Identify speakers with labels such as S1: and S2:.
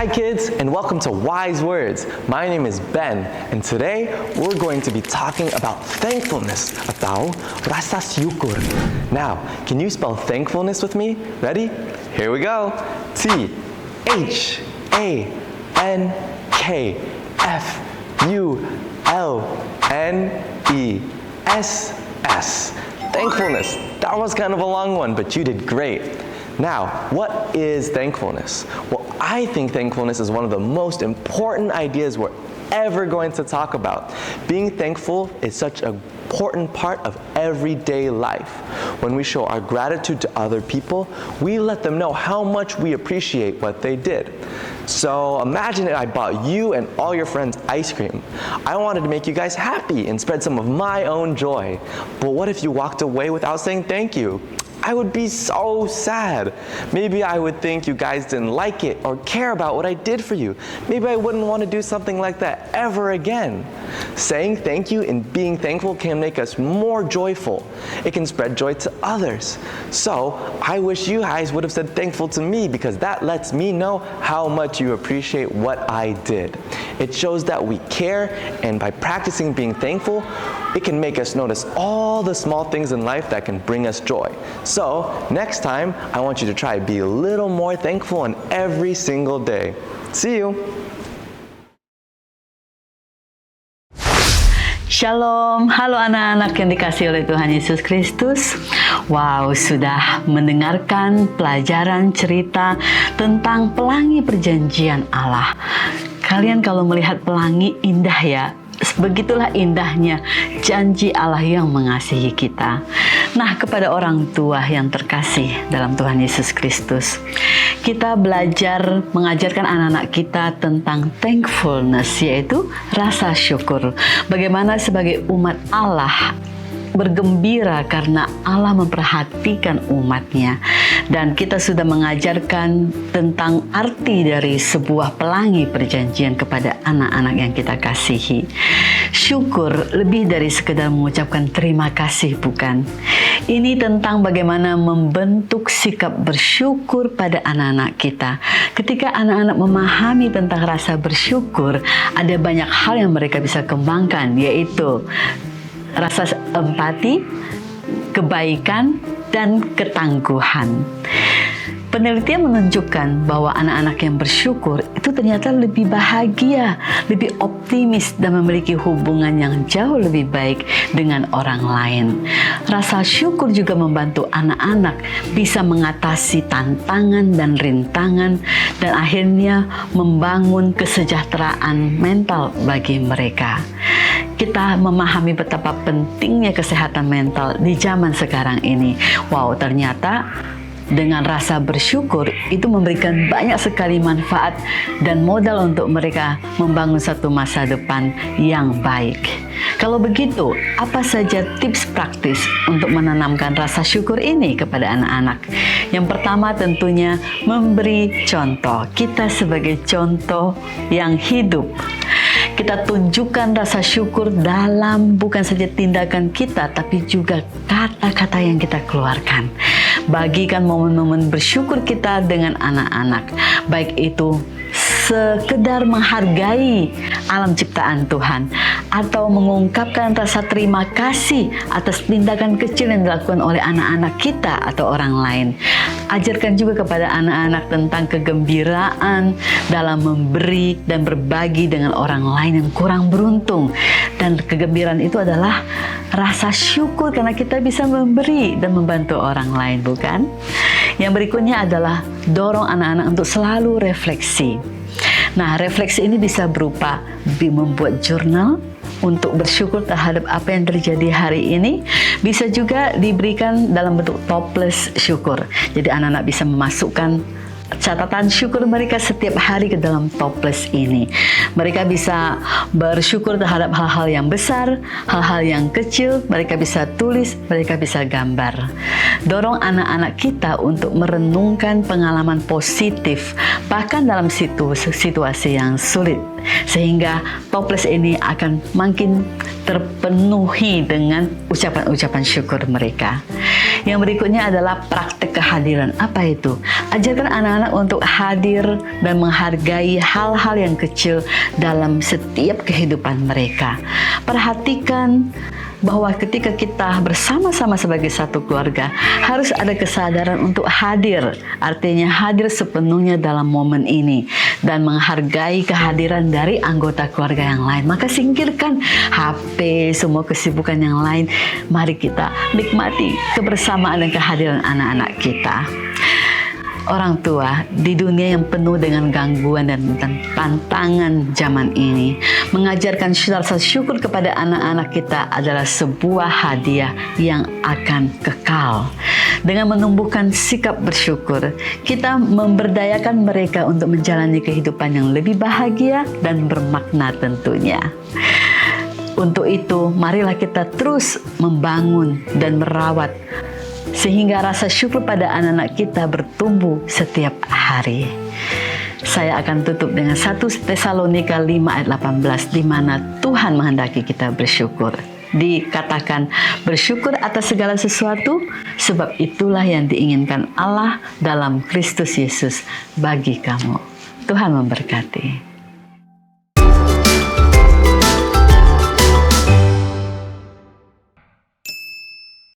S1: Hi kids, and welcome to Wise Words. My name is Ben, and today we're going to be talking about thankfulness atau rasa syukur. Now, can you spell thankfulness with me? Ready? Here we go. T-H-A-N-K-F-U-L-N-E-S-S. Thankfulness. That was kind of a long one, but you did great. Now, what is thankfulness? Well, I think thankfulness is one of the most important ideas we're ever going to talk about. Being thankful is such an important part of everyday life. When we show our gratitude to other people, we let them know how much we appreciate what they did. So imagine if I bought you and all your friends ice cream. I wanted to make you guys happy and spread some of my own joy. But what if you walked away without saying thank you? I would be so sad. Maybe I would think you guys didn't like it or care about what I did for you. Maybe I wouldn't want to do something like that ever again. Saying thank you and being thankful can make us more joyful. It can spread joy to others. So I wish you guys would have said thankful to me, because that lets me know how much you appreciate what I did. It shows that we care, and by practicing being thankful, it can make us notice all the small things in life that can bring us joy. So, next time, I want you to try to be a little more thankful on every single day. See you!
S2: Shalom, halo anak-anak yang dikasihi oleh Tuhan Yesus Kristus. Wow, sudah mendengarkan pelajaran cerita tentang pelangi perjanjian Allah. Kalian kalau melihat pelangi indah ya. Begitulah indahnya janji Allah yang mengasihi kita. Nah, kepada orang tua yang terkasih dalam Tuhan Yesus Kristus, kita belajar mengajarkan anak-anak kita tentang thankfulness, yaitu rasa syukur. Bagaimana sebagai umat Allah bergembira karena Allah memperhatikan umatnya. Dan kita sudah mengajarkan tentang arti dari sebuah pelangi perjanjian kepada anak-anak yang kita kasihi. Syukur lebih dari sekedar mengucapkan terima kasih, bukan? Ini tentang bagaimana membentuk sikap bersyukur pada anak-anak kita. Ketika anak-anak memahami tentang rasa bersyukur, ada banyak hal yang mereka bisa kembangkan, yaitu rasa empati, kebaikan, dan ketangguhan. Penelitian menunjukkan bahwa anak-anak yang bersyukur itu ternyata lebih bahagia, lebih optimis, dan memiliki hubungan yang jauh lebih baik dengan orang lain. Rasa syukur juga membantu anak-anak bisa mengatasi tantangan dan rintangan, dan akhirnya membangun kesejahteraan mental bagi mereka. Kita memahami betapa pentingnya kesehatan mental di zaman sekarang ini. Wow, ternyata dengan rasa bersyukur itu memberikan banyak sekali manfaat dan modal untuk mereka membangun satu masa depan yang baik. Kalau begitu, apa saja tips praktis untuk menanamkan rasa syukur ini kepada anak-anak? Yang pertama tentunya memberi contoh. Kita sebagai contoh yang hidup. Kita tunjukkan rasa syukur dalam bukan saja tindakan kita, tapi juga kata-kata yang kita keluarkan. Bagikan momen-momen bersyukur kita dengan anak-anak, baik itu sekedar menghargai alam ciptaan Tuhan atau mengungkapkan rasa terima kasih atas tindakan kecil yang dilakukan oleh anak-anak kita atau orang lain. Ajarkan juga kepada anak-anak tentang kegembiraan dalam memberi dan berbagi dengan orang lain yang kurang beruntung. Dan kegembiraan itu adalah rasa syukur karena kita bisa memberi dan membantu orang lain, bukan? Yang berikutnya adalah dorong anak-anak untuk selalu refleksi. Nah, refleksi ini bisa berupa membuat jurnal untuk bersyukur terhadap apa yang terjadi hari ini. Bisa juga diberikan dalam bentuk toples syukur. Jadi anak-anak bisa memasukkan catatan syukur mereka setiap hari ke dalam toples ini. Mereka bisa bersyukur terhadap hal-hal yang besar, hal-hal yang kecil, mereka bisa tulis, mereka bisa gambar. Dorong anak-anak kita untuk merenungkan pengalaman positif, bahkan dalam situasi yang sulit. Sehingga toples ini akan makin terpenuhi dengan ucapan-ucapan syukur mereka. Yang berikutnya adalah praktek kehadiran. Apa itu? Ajarkan anak-anak untuk hadir dan menghargai hal-hal yang kecil dalam setiap kehidupan mereka. Perhatikan bahwa ketika kita bersama-sama sebagai satu keluarga, harus ada kesadaran untuk hadir. Artinya hadir sepenuhnya dalam momen ini dan menghargai kehadiran dari anggota keluarga yang lain. Maka singkirkan HP, semua kesibukan yang lain. Mari kita nikmati kebersamaan dan kehadiran anak-anak kita. Orang tua di dunia yang penuh dengan gangguan dan tantangan zaman ini, mengajarkan rasa syukur kepada anak-anak kita adalah sebuah hadiah yang akan kekal. Dengan menumbuhkan sikap bersyukur, kita memberdayakan mereka untuk menjalani kehidupan yang lebih bahagia dan bermakna tentunya. Untuk itu, marilah kita terus membangun dan merawat sehingga rasa syukur pada anak-anak kita bertumbuh setiap hari. Saya akan tutup dengan 1 Tesalonika 5 ayat 18, di mana Tuhan menghendaki kita bersyukur. Dikatakan bersyukur atas segala sesuatu, sebab itulah yang diinginkan Allah dalam Kristus Yesus bagi kamu. Tuhan memberkati.